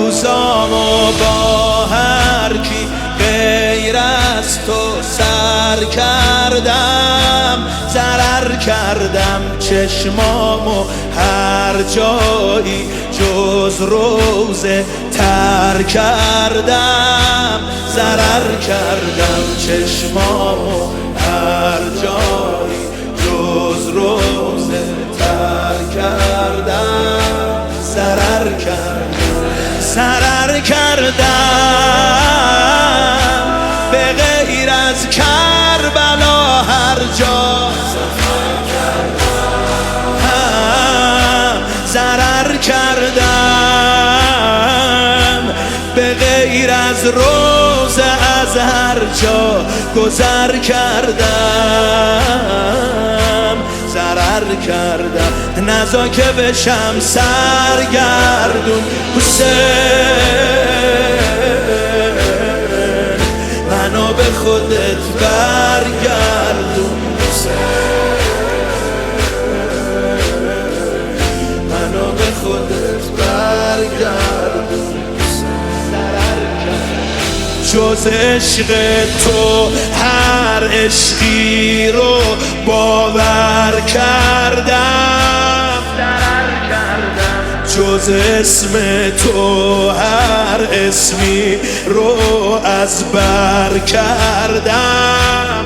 روزامو با هر کی غیر از تو سر کردم، ضرر کردم چشمامو هر جایی جز روزه تر کردم، ضرر کردم چشمامو هر جایی جز روزه تر کردم، ضرر کردم به غیر از کربلا هر جا ضرر کردم، به غیر از روز از هر جا گذر کردم، ضرر کردم. نزا که بشم سرگردون حسین، منو به خودت برگردون حسین، منو به خودت برگردون جز عشق تو هر عشقی رو باور کردم، جز اسم تو هر اسمی رو از بر کردم،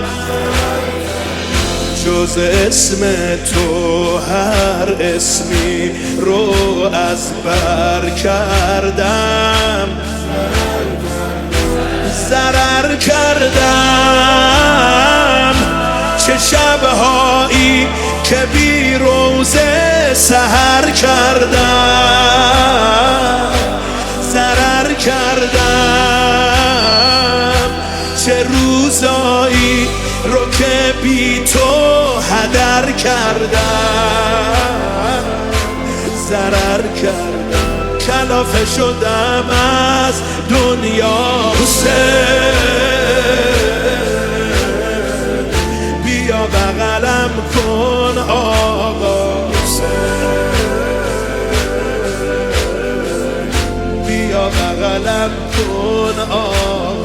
جز اسم تو هر اسمی رو از بر کردم، ضرر کردم. چه شبهایی که بی روزه سحر کردم، ضرر کردم. چه روزایی رو که بی تو هدر کردم، ضرر کردم. کلافه شدم از دنیا حسین، بیا بغلم کن آقا حسین، بیا بغلم کن آقا